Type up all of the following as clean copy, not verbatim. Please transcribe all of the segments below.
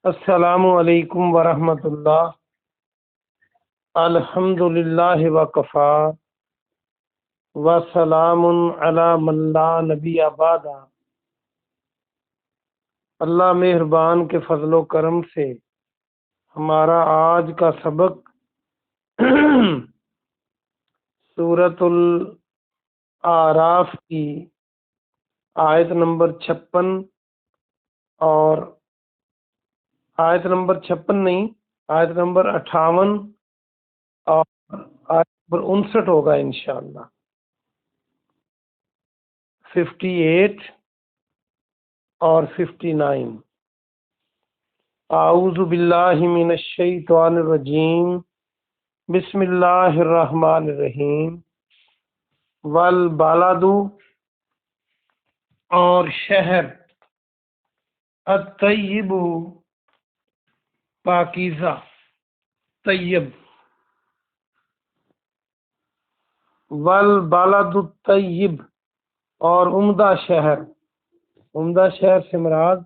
السلام علیکم ورحمۃ اللہ۔ الحمد للہ وکفا وسلام علی من لا نبی بعد۔ اللہ مہربان کے فضل و کرم سے ہمارا آج کا سبق سورۃ الاعراف کی آیت نمبر 56 اور آیت نمبر 56 نہیں، آیت نمبر 58 اور آیت نمبر 59 ہوگا انشاءاللہ۔ 58 اور 59۔ اعوذ باللہ من الشیطان الرجیم، بسم اللہ الرحمن الرحیم۔ والبلد، اور شہر، الطیب، پاکیزہ، طیب۔ والبلد الطیب، اور عمدہ شہر۔ عمدہ شہر سے مراد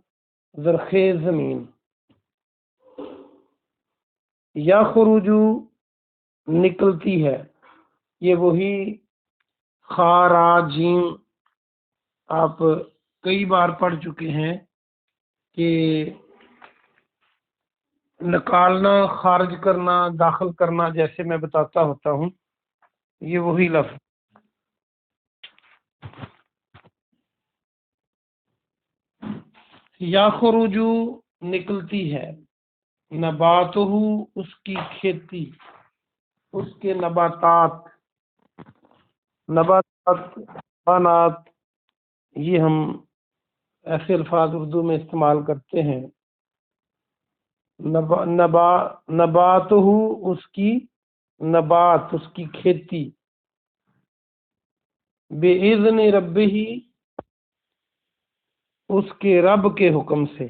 زرخیز زمین۔ یخرج، نکلتی ہے، یہ وہی خراجیم آپ کئی بار پڑھ چکے ہیں کہ نکالنا، خارج کرنا، داخل کرنا، جیسے میں بتاتا ہوتا ہوں، یہ وہی لفظ۔ یخرج، نکلتی ہے، نباتہ، اس کی کھیتی، اس کے نباتات۔ نباتات، حیوانات، یہ ہم ایسے الفاظ اردو میں استعمال کرتے ہیں۔ نباتہ، اس کی نبات، اس کی کھیتی، بِإِذْنِ رَبِّهِ، اس کے رب کے حکم سے۔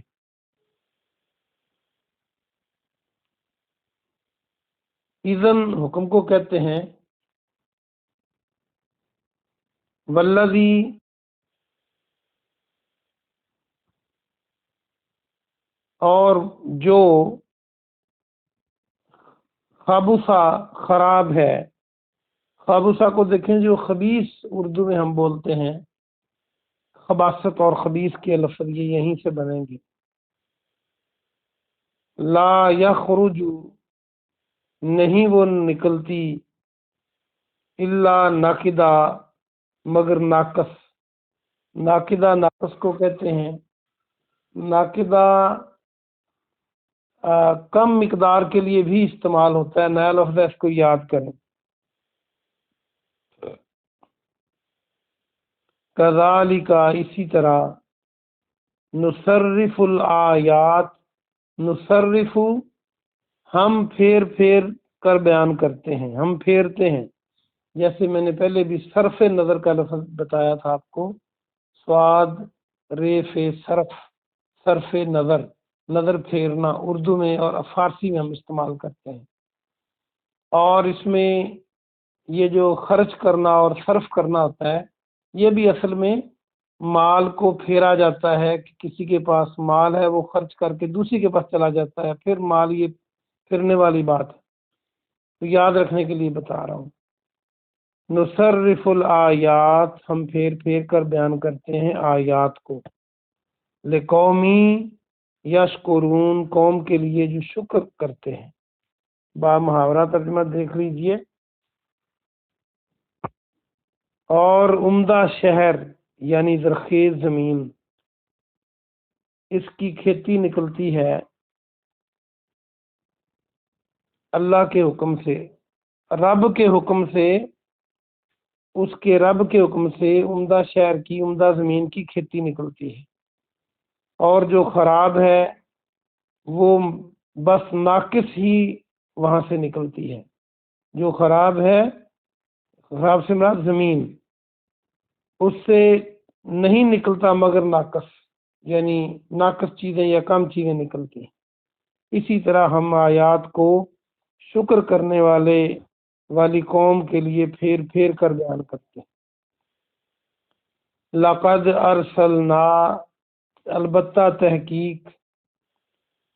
اذن حکم کو کہتے ہیں۔ والذی، اور جو خبثہ، خراب ہے۔ خبثہ کو دیکھیں، جو خبیث اردو میں ہم بولتے ہیں، خباثت اور خبیث کے لفظ یہ یہیں سے بنیں گے۔ لا یخرج، نہیں وہ نکلتی، الا ناقدہ، مگر ناقص۔ ناقدہ، ناقص کو کہتے ہیں۔ ناقدہ کم مقدار کے لیے بھی استعمال ہوتا ہے، نیا لفظ ہے، اس کو یاد کریں۔ کذالک، اسی طرح، نصرف الآیات، نصرف، ہم پھیر پھیر کر بیان کرتے ہیں، ہم پھیرتے ہیں۔ جیسے میں نے پہلے بھی صرف نظر کا لفظ بتایا تھا آپ کو، سواد ریف صرف، صرف نظر، نظر پھیرنا، اردو میں اور فارسی میں ہم استعمال کرتے ہیں۔ اور اس میں یہ جو خرچ کرنا اور صرف کرنا ہوتا ہے، یہ بھی اصل میں مال کو پھیرا جاتا ہے کہ کسی کے پاس مال ہے، وہ خرچ کر کے دوسری کے پاس چلا جاتا ہے، پھر مال، یہ پھرنے والی بات ہے، تو یاد رکھنے کے لیے بتا رہا ہوں۔ نصرف الآیات، ہم پھیر پھیر کر بیان کرتے ہیں آیات کو، لقومی یشکرون، قوم کے لیے جو شکر کرتے ہیں۔ با محاورہ ترجمہ دیکھ لیجئے۔ اور عمدہ شہر، یعنی زرخیز زمین، اس کی کھیتی نکلتی ہے اللہ کے حکم سے، رب کے حکم سے، اس کے رب کے حکم سے عمدہ شہر کی، عمدہ زمین کی کھیتی نکلتی ہے۔ اور جو خراب ہے وہ بس ناقص ہی وہاں سے نکلتی ہے۔ جو خراب ہے، خراب سے مراد زمین، اس سے نہیں نکلتا مگر ناقص، یعنی ناقص چیزیں یا کم چیزیں نکلتی ہیں۔ اسی طرح ہم آیات کو شکر کرنے والی قوم کے لیے پھیر پھیر کر بیان کرتے ہیں۔ لقد ارسلنا، البتہ تحقیق،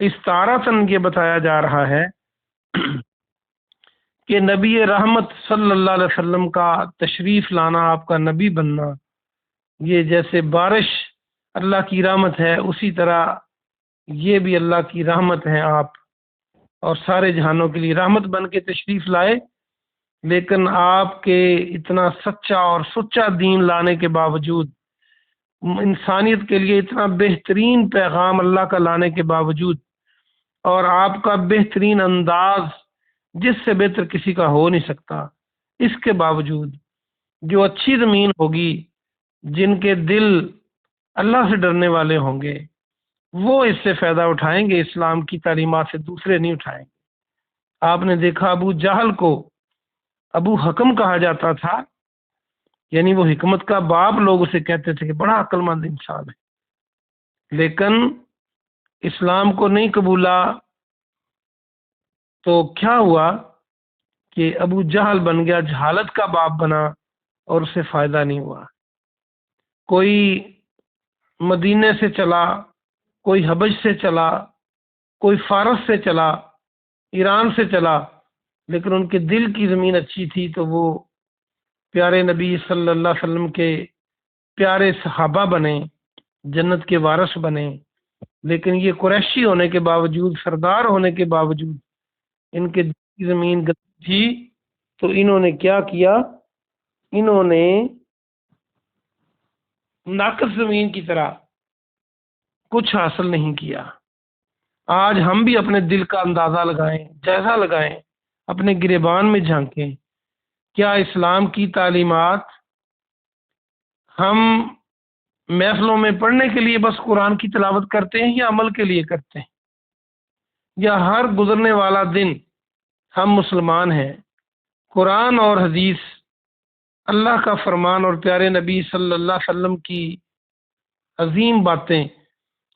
استعارتاً یہ بتایا جا رہا ہے کہ نبی رحمت صلی اللہ علیہ وسلم کا تشریف لانا، آپ کا نبی بننا، یہ جیسے بارش اللہ کی رحمت ہے، اسی طرح یہ بھی اللہ کی رحمت ہے، آپ اور سارے جہانوں کے لیے رحمت بن کے تشریف لائے۔ لیکن آپ کے اتنا سچا اور سچا دین لانے کے باوجود، انسانیت کے لیے اتنا بہترین پیغام اللہ کا لانے کے باوجود، اور آپ کا بہترین انداز جس سے بہتر کسی کا ہو نہیں سکتا، اس کے باوجود جو اچھی زمین ہوگی، جن کے دل اللہ سے ڈرنے والے ہوں گے، وہ اس سے فائدہ اٹھائیں گے، اسلام کی تعلیمات سے دوسرے نہیں اٹھائیں گے۔ آپ نے دیکھا ابو جہل کو ابو حکم کہا جاتا تھا، یعنی وہ حکمت کا باپ لوگ اسے کہتے تھے کہ بڑا عقل مند انسان ہے، لیکن اسلام کو نہیں قبولا تو کیا ہوا کہ ابو جہل بن گیا، جہالت کا باپ بنا، اور اسے فائدہ نہیں ہوا۔ کوئی مدینے سے چلا، کوئی حبش سے چلا، کوئی فارس سے چلا، ایران سے چلا، لیکن ان کے دل کی زمین اچھی تھی تو وہ پیارے نبی صلی اللہ علیہ وسلم کے پیارے صحابہ بنے، جنت کے وارث بنے۔ لیکن یہ قریشی ہونے کے باوجود، سردار ہونے کے باوجود، ان کے دل کی زمین گندی تھی، تو انہوں نے کیا کیا؟ انہوں نے ناقص زمین کی طرح کچھ حاصل نہیں کیا۔ آج ہم بھی اپنے دل کا اندازہ لگائیں، جائزہ لگائیں، اپنے گریبان میں جھانکیں، کیا اسلام کی تعلیمات ہم محفلوں میں پڑھنے کے لیے بس قرآن کی تلاوت کرتے ہیں، یا عمل کے لیے کرتے ہیں؟ یا ہر گزرنے والا دن ہم مسلمان ہیں، قرآن اور حدیث، اللہ کا فرمان اور پیارے نبی صلی اللہ علیہ وسلم کی عظیم باتیں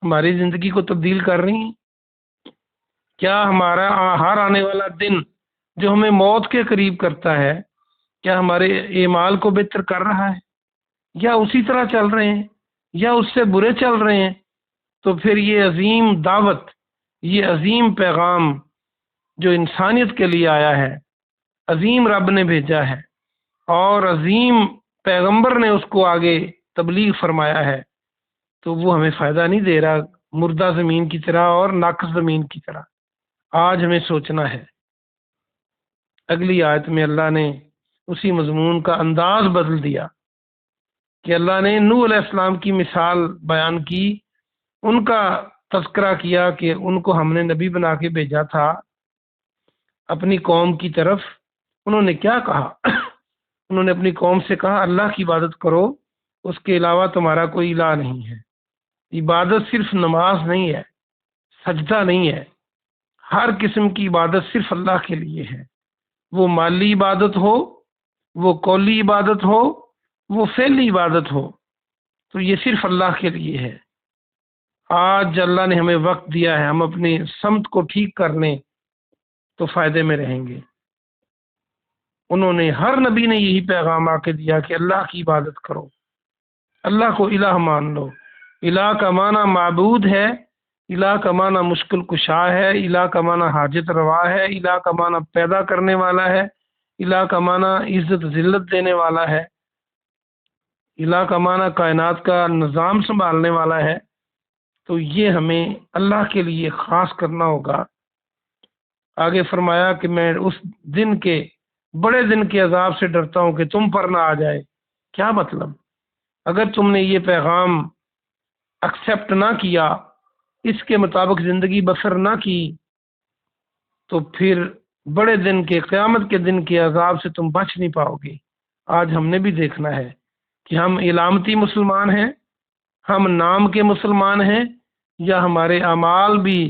ہماری زندگی کو تبدیل کر رہی ہیں؟ کیا ہمارا ہر آنے والا دن جو ہمیں موت کے قریب کرتا ہے، کیا ہمارے اعمال کو بہتر کر رہا ہے، یا اسی طرح چل رہے ہیں، یا اس سے برے چل رہے ہیں؟ تو پھر یہ عظیم دعوت، یہ عظیم پیغام جو انسانیت کے لیے آیا ہے، عظیم رب نے بھیجا ہے اور عظیم پیغمبر نے اس کو آگے تبلیغ فرمایا ہے، تو وہ ہمیں فائدہ نہیں دے رہا، مردہ زمین کی طرح اور ناقص زمین کی طرح۔ آج ہمیں سوچنا ہے۔ اگلی آیت میں اللہ نے اسی مضمون کا انداز بدل دیا کہ اللہ نے نوح علیہ السلام کی مثال بیان کی، ان کا تذکرہ کیا کہ ان کو ہم نے نبی بنا کے بھیجا تھا اپنی قوم کی طرف۔ انہوں نے کیا کہا؟ انہوں نے اپنی قوم سے کہا اللہ کی عبادت کرو، اس کے علاوہ تمہارا کوئی الہ نہیں ہے۔ عبادت صرف نماز نہیں ہے، سجدہ نہیں ہے، ہر قسم کی عبادت صرف اللہ کے لیے ہے، وہ مالی عبادت ہو، وہ قولی عبادت ہو، وہ فعلی عبادت ہو، تو یہ صرف اللہ کے لیے ہے۔ آج اللہ نے ہمیں وقت دیا ہے، ہم اپنی سمت کو ٹھیک کر لیں تو فائدے میں رہیں گے۔ انہوں نے، ہر نبی نے یہی پیغام آ کے دیا کہ اللہ کی عبادت کرو، اللہ کو الہ مان لو۔ الہ کا معنی معبود ہے، الہ کا معنی مشکل کشا ہے، الہ کا معنی حاجت روا ہے، الہ کا معنی پیدا کرنے والا ہے، الہ کا معنی عزت ذلت دینے والا ہے، الہ کا معنی کائنات کا نظام سنبھالنے والا ہے۔ تو یہ ہمیں اللہ کے لیے خاص کرنا ہوگا۔ آگے فرمایا کہ میں اس دن کے، بڑے دن کے عذاب سے ڈرتا ہوں کہ تم پر نہ آ جائے۔ کیا مطلب؟ اگر تم نے یہ پیغام ایکسیپٹ نہ کیا، اس کے مطابق زندگی بسر نہ کی، تو پھر بڑے دن کے، قیامت کے دن کے عذاب سے تم بچ نہیں پاؤ گے۔ آج ہم نے بھی دیکھنا ہے کہ ہم علامتی مسلمان ہیں، ہم نام کے مسلمان ہیں، یا ہمارے اعمال بھی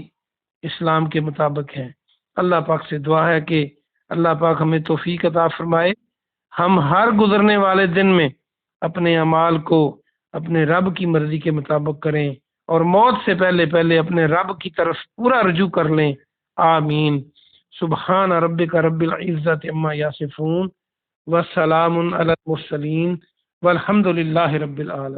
اسلام کے مطابق ہیں۔ اللہ پاک سے دعا ہے کہ اللہ پاک ہمیں توفیق عطا فرمائے، ہم ہر گزرنے والے دن میں اپنے اعمال کو اپنے رب کی مرضی کے مطابق کریں، اور موت سے پہلے پہلے اپنے رب کی طرف پورا رجوع کر لیں۔ آمین۔ سبحان ربک رب العزت عما یصفون، وسلام علی المرسلین، والحمد للہ رب العالمین۔